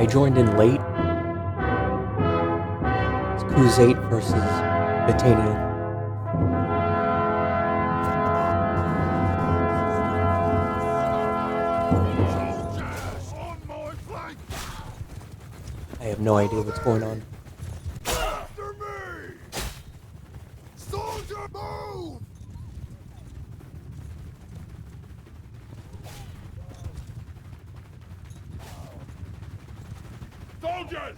I joined in late. It's Crusade versus Batania. I have no idea what's going on. After me! Soldier, move! Soldiers!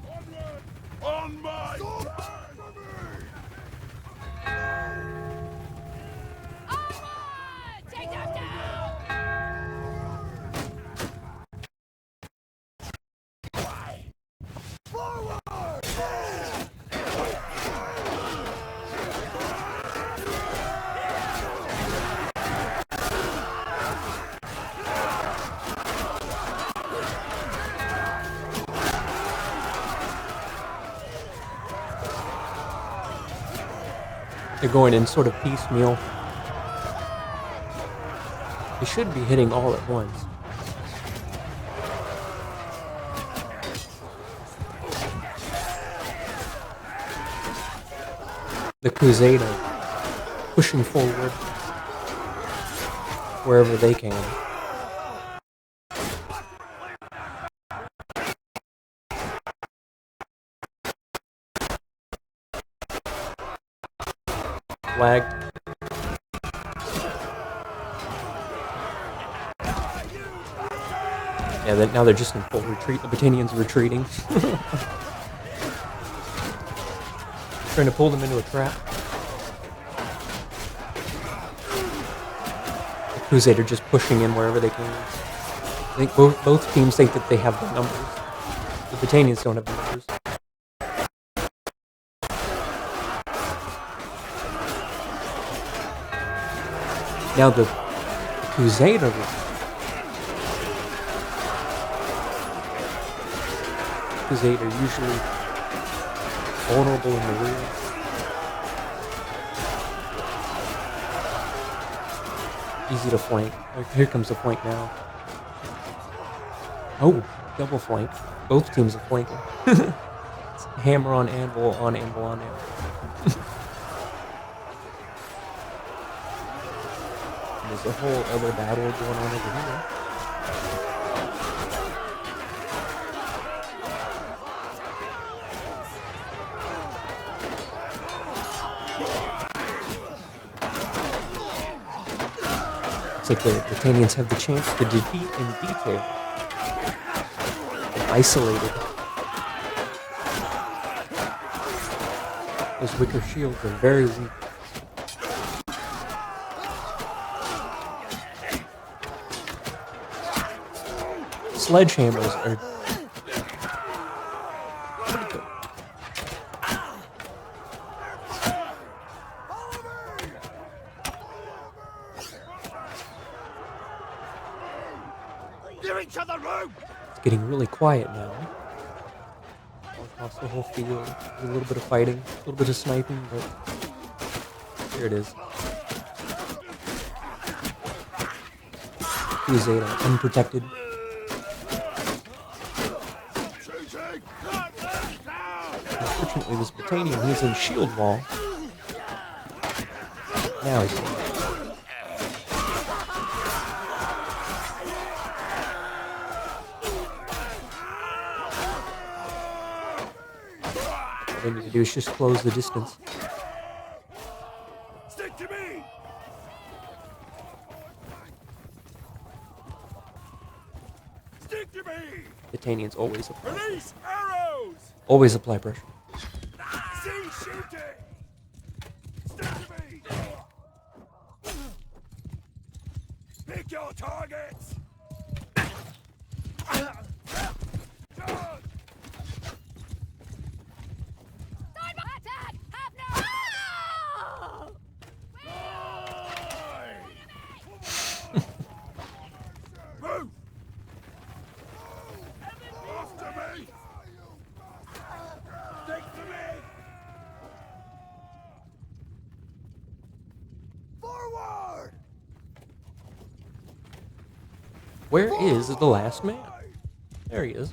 Onward! On my side! Take them down! Forward! They're going in sort of piecemeal. They should be hitting all at once. The Crusade are pushing forward wherever they can. Flag. Yeah, now they're just in full retreat. The Batanians are retreating. Trying to pull them into a trap. The Crusade are just pushing in wherever they can. I think both teams think that they have the numbers. The Batanians don't have the numbers. Now the Crusader usually vulnerable in the rear. Easy to flank. Here comes the flank now. Oh, double flank. Both teams are flanking. It's hammer on anvil, on anvil, on anvil. There's a whole other battle going on over here. Looks like the Britannians have the chance to defeat in detail. They're isolated. Those wicker shields are very weak. Sledgehammers are pretty good. Give each other room! It's getting really quiet now. All across the whole field. There's a little bit of fighting, a little bit of sniping, but here it is. Crusade are unprotected. Unfortunately, this Batanian, he's in shield wall. Now he's in. What they need to do is just close the distance. Stick to me! Stick to me! Batanians always apply. Release arrows! Always apply pressure. See shooting! Stick to me! Pick your targets! Charge! Attack! Have no... Move! After me! Stick to me! Forward! Where is the last man? There he is.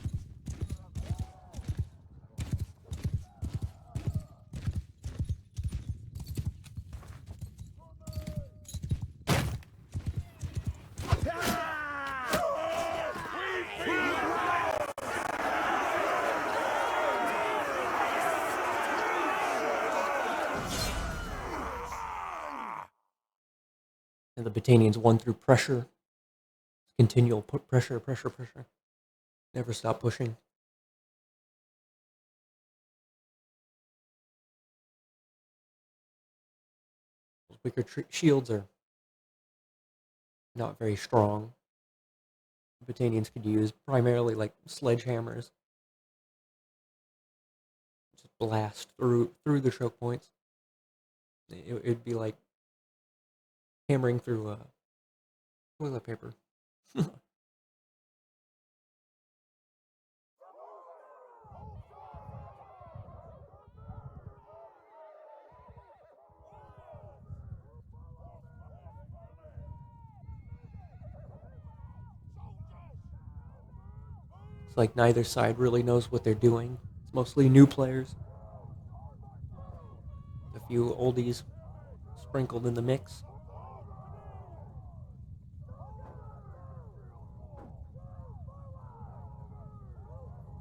And the Batanians won through pressure. Continual pressure. Never stop pushing. Those wicker shields are not very strong. The Batanians could use primarily like sledgehammers. Just blast through the choke points. It'd be like hammering through toilet paper. It's like neither side really knows what they're doing. It's mostly new players. A few oldies sprinkled in the mix.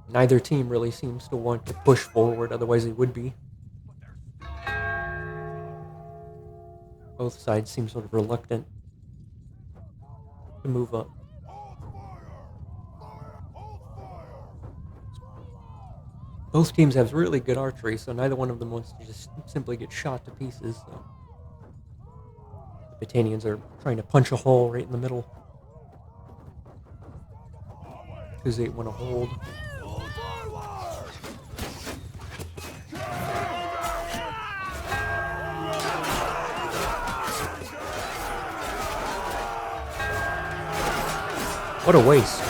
Neither team really seems to want to push forward, otherwise they would be. Both sides seem sort of reluctant to move up. Both teams have really good archery, so neither one of them wants to just simply get shot to pieces. So the Batanians are trying to punch a hole right in the middle. Because they want to hold. What a waste.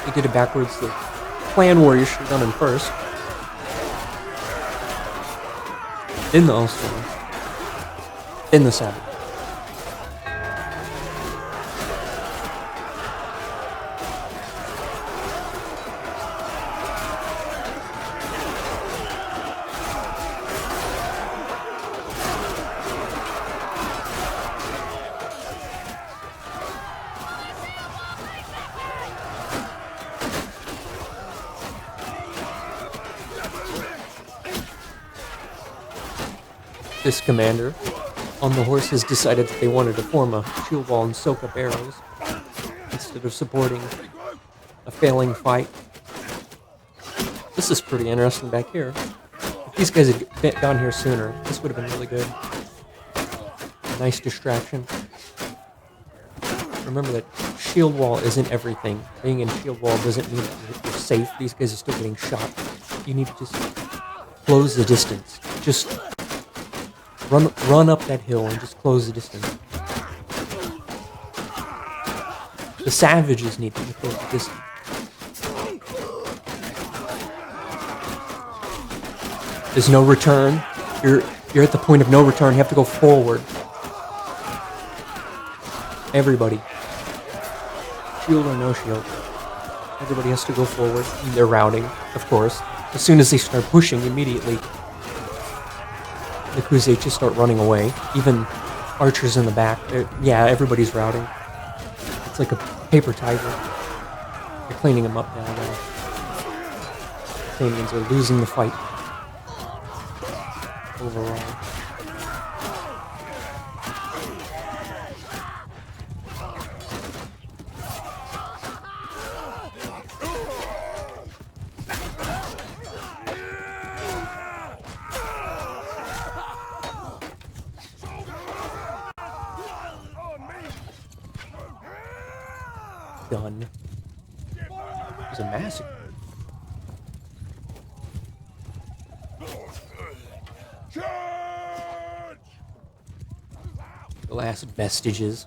They did it backwards. The clan warriors should have done him first. Then the Ulster. Then the Savage. This commander on the horse has decided that they wanted to form a shield wall and soak up arrows instead of supporting a failing fight. This is pretty interesting back here. If these guys had gone here sooner, this would have been really good. A nice distraction. Remember that shield wall isn't everything. Being in shield wall doesn't mean that you're safe. These guys are still getting shot. You need to just close the distance. Just run up that hill and just close the distance. The savages need to close the distance. There's no return. You're at the point of no return. You have to go forward. Everybody. Shield or no shield. Everybody has to go forward. They're routing, of course. As soon as they start pushing, immediately the Crusades just start running away. Even archers in the back. Yeah, everybody's routing. It's like a paper tiger. They're cleaning them up now. The Athenians are losing the fight. Overall. Done. It was a massacre. The last vestiges.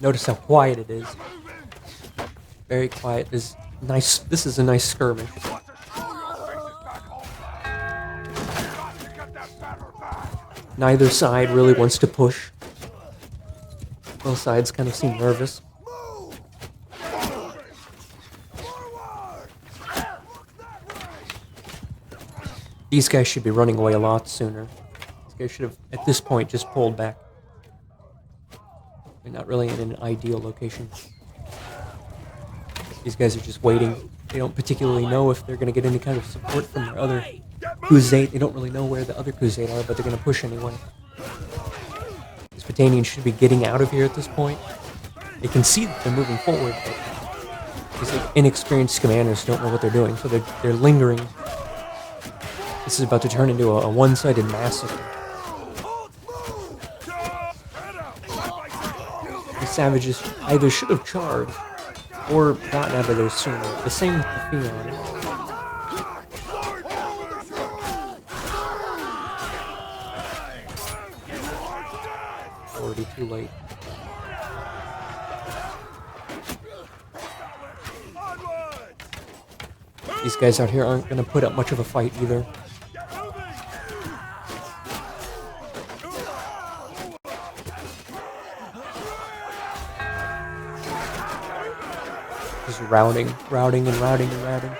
Notice how quiet it is. Very quiet. This is a nice skirmish. Want to throw your faces back home? Got to get that banner back. Neither side really wants to push. Both sides kind of seem nervous. Move! Forward! Look that way! These guys should be running away a lot sooner. These guys should have, at this point, just pulled back. They're not really in an ideal location. These guys are just waiting. They don't particularly know if they're going to get any kind of support from their other Crusade. They don't really know where the other Crusade are, but they're going to push anyway. These Batanians should be getting out of here at this point. They can see that they're moving forward, but these inexperienced commanders don't know what they're doing, so they're lingering. This is about to turn into a one-sided massacre. The savages either should have charged or gotten out of there sooner. The same with the Pheon. Already too late. These guys out here aren't going to put up much of a fight either. Just routing and routing and routing.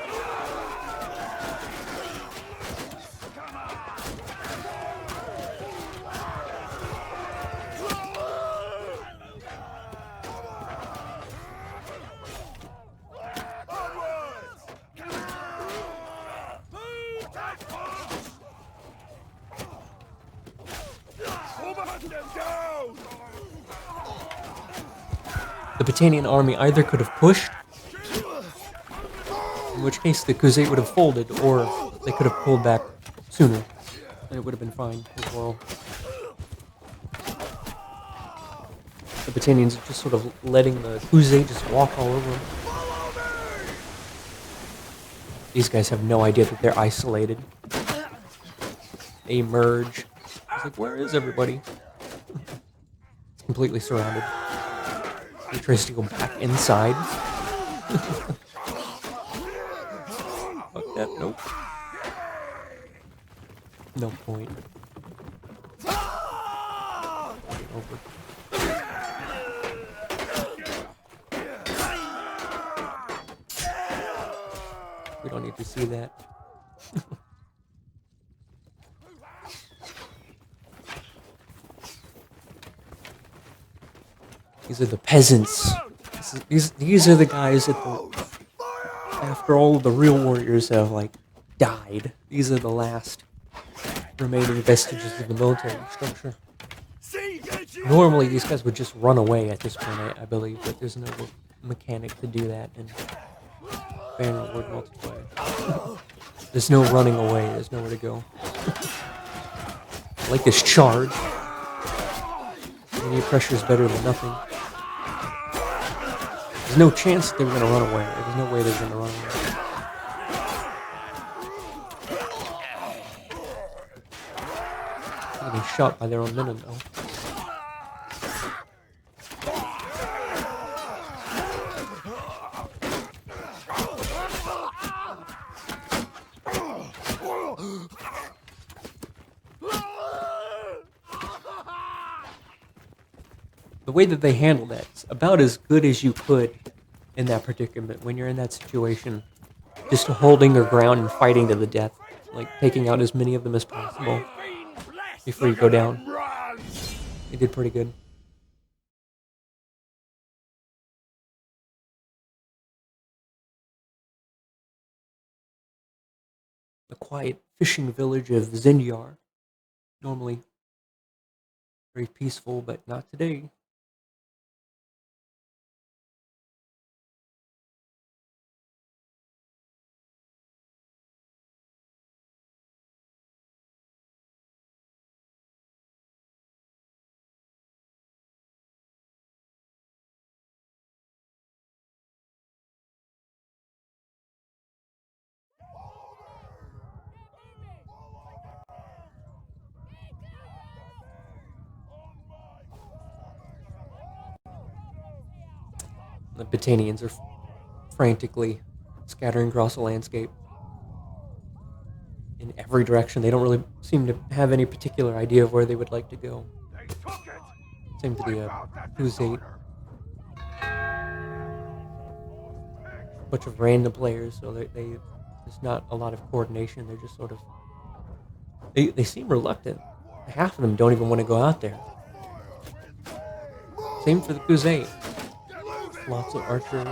The Batanian army either could have pushed, in which case the Crusade would have folded, or they could have pulled back sooner, and it would have been fine as well. The Batanians are just sort of letting the Crusade just walk all over them. These guys have no idea that they're isolated. They emerge. It's like, where is everybody? It's completely surrounded. He tries to go back inside. Fuck that, nope. No point. Over. We don't need to see that. These are the peasants. These are the guys that after all of the real warriors have like died. These are the last remaining vestiges of the military structure. Normally these guys would just run away at this point, I believe, but there's no mechanic to do that in Bannerlord multiplayer. There's no running away, there's nowhere to go. I like this charge. Any pressure is better than nothing. There's no chance that they were going to run away. There's no way they were going to run away. They're getting shot by their own men, though. The way that they handle that is about as good as you could in that predicament when you're in that situation. Just holding their ground and fighting to the death. Like taking out as many of them as possible before you go down. They did pretty good. The quiet fishing village of Zindyar. Normally very peaceful, but not today. The Batanians are frantically scattering across the landscape in every direction. They don't really seem to have any particular idea of where they would like to go. They took it. Same for the Wipe out that Crusade. disorder. Bunch of random players, so there's not a lot of coordination. They're just sort of... They seem reluctant. Half of them don't even want to go out there. Same for the Crusade. Lots of archers.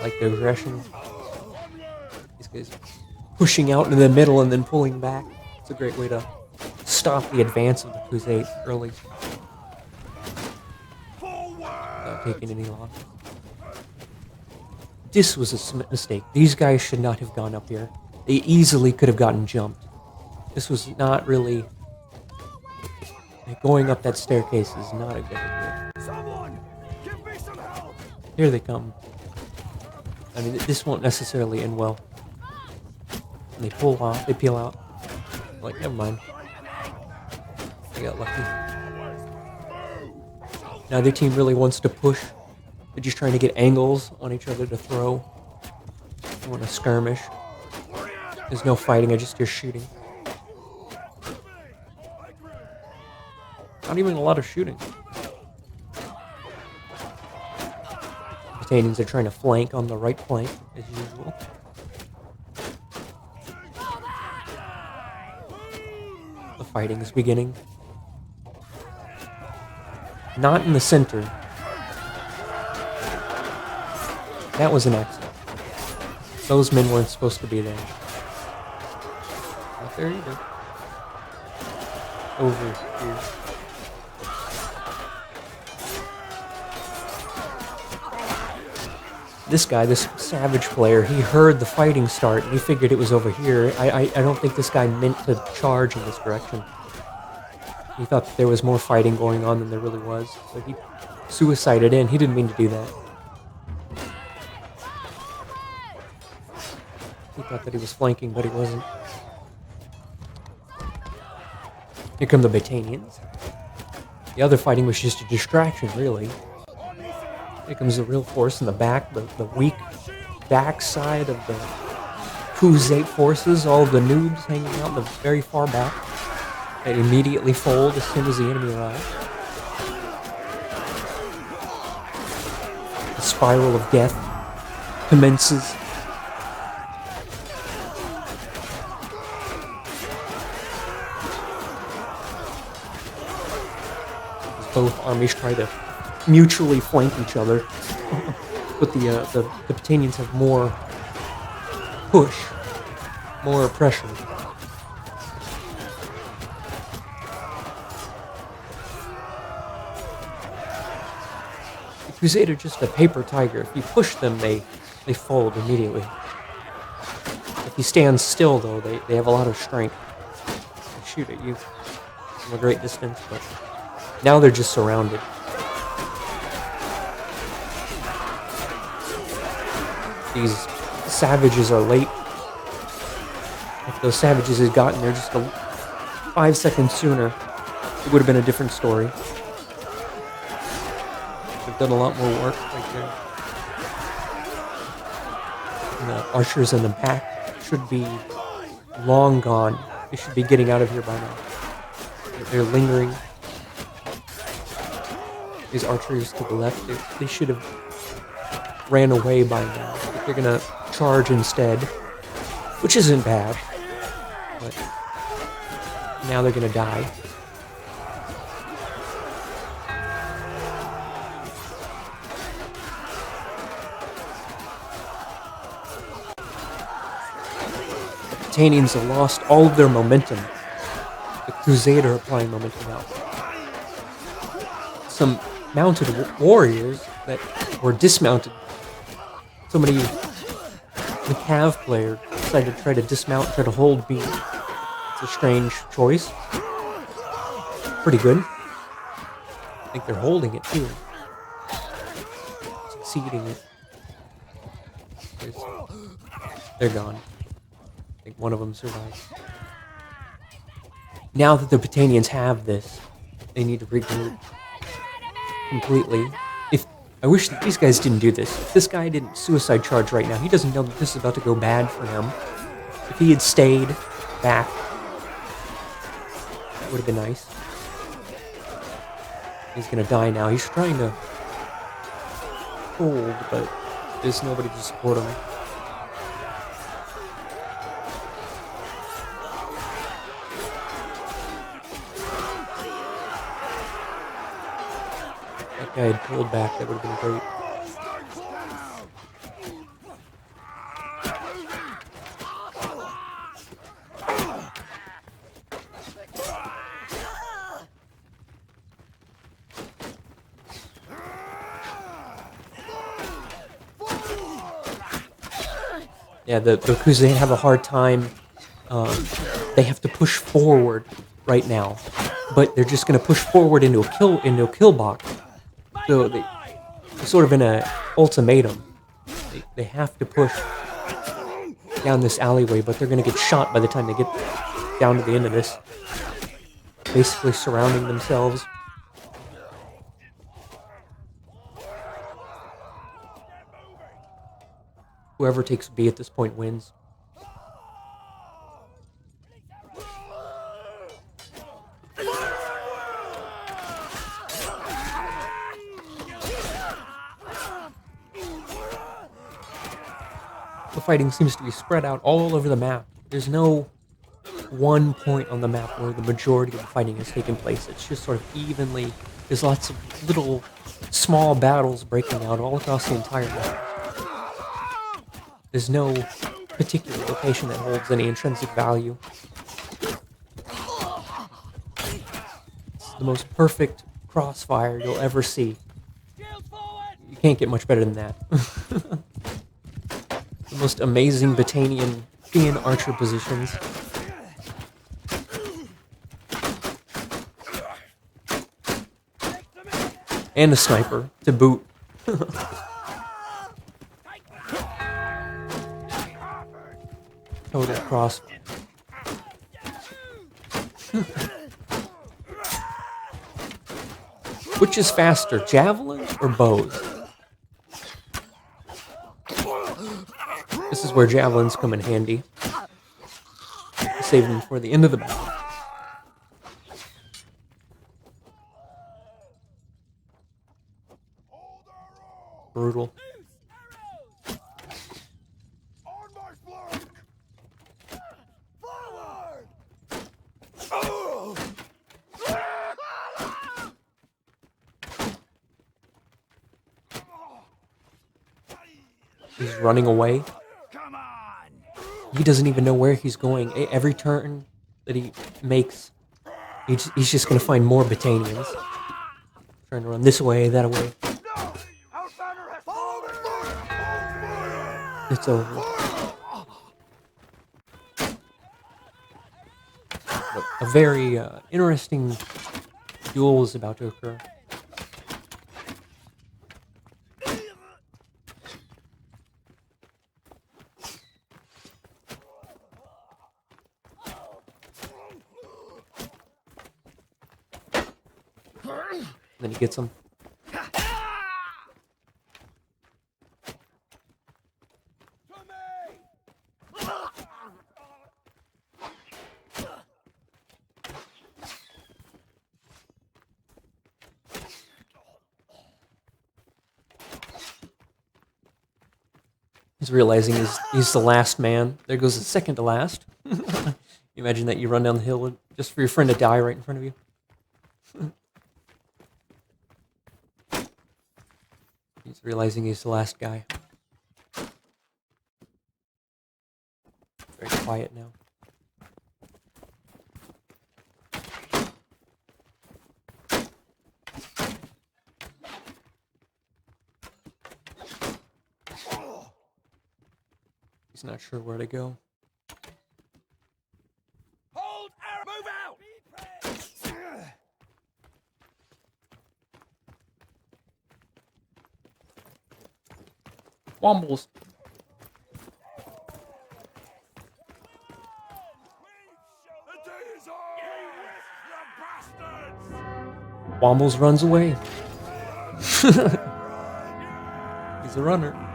Like their aggression. These guys pushing out into the middle and then pulling back. It's a great way to stop the advance of the Crusade early. Without taking any loss. This was a mistake. These guys should not have gone up here. They easily could have gotten jumped. This was not really... Going up that staircase is not a good idea. Someone, give me some help. Here they come. I mean, this won't necessarily end well. And they pull off, they peel out. Like, never mind. They got lucky. Now their team really wants to push. They're just trying to get angles on each other to throw. They want to skirmish. There's no fighting, I just hear shooting. Not even a lot of shooting. Batanians are trying to flank on the right flank, as usual. The fighting is beginning. Not in the center. That was an accident. Those men weren't supposed to be there. Not there either. Over here. This guy, this savage player, he heard the fighting start and he figured it was over here. I don't think this guy meant to charge in this direction. He thought that there was more fighting going on than there really was, so he suicided in. He didn't mean to do that. He thought that he was flanking, but he wasn't. Here come the Batanians. The other fighting was just a distraction, really. Here comes the real force in the back, the weak backside of the Crusade forces, all of the noobs hanging out in the very far back. They immediately fold as soon as the enemy arrives. The spiral of death commences. As both armies try to mutually flank each other, but the Batanians have more push, more pressure. The Crusade are just a paper tiger. If you push them, they fold immediately. If you stand still, though, they have a lot of strength. They shoot at you from a great distance, but now they're just surrounded. These savages are late. If those savages had gotten there just 5 seconds sooner, it would have been a different story. They've done a lot more work right there. And the archers in the back should be long gone. They should be getting out of here by now. They're lingering. These archers to the left, they should have ran away by now. They're gonna charge instead, which isn't bad, but now they're gonna die. The Batanians have lost all of their momentum. The Crusader are applying momentum now. Some mounted warriors that were dismounted. Somebody, the Cav player, decided to try to dismount, try to hold B. It's a strange choice. Pretty good. I think they're holding it too. Succeeding it. They're gone. I think one of them survived. Now that the Batanians have this, they need to regroup completely. If I wish that these guys didn't do this. If this guy didn't suicide charge right now, he doesn't know that this is about to go bad for him. If he had stayed back, that would have been nice. He's gonna die now. He's trying to hold, but there's nobody to support him. If I had pulled back, that would have been great. Yeah, because they have a hard time. They have to push forward right now, but they're just going to push forward into a kill box. So they're sort of in a ultimatum. They have to push down this alleyway, but they're going to get shot by the time they get down to the end of this. Basically surrounding themselves. Whoever takes B at this point wins. The fighting seems to be spread out all over the map. There's no one point on the map where the majority of the fighting is taking place. It's just sort of evenly. There's lots of little small battles breaking out all across the entire map. There's no particular location that holds any intrinsic value. It's the most perfect crossfire you'll ever see. You can't get much better than that. The most amazing Battanian Fian archer positions. And a sniper to boot. Total cross. Which is faster, javelins or bows? This is where javelins come in handy. Save them for the end of the battle. Brutal. On my flank! Forward! He's running away. Come on! He doesn't even know where he's going. Every turn that he makes, he's just going to find more Battanians. Trying to run this way, that way. Our banner has fallen! It's over. A very interesting duel is about to occur. Then he gets him. He's realizing he's the last man. There goes the second to last. You imagine that you run down the hill just for your friend to die right in front of you. He's realizing he's the last guy. Very quiet now. He's not sure where to go. Hold! Move out! Wombles. The day is on! You bastards! Wombles runs away. He's a runner.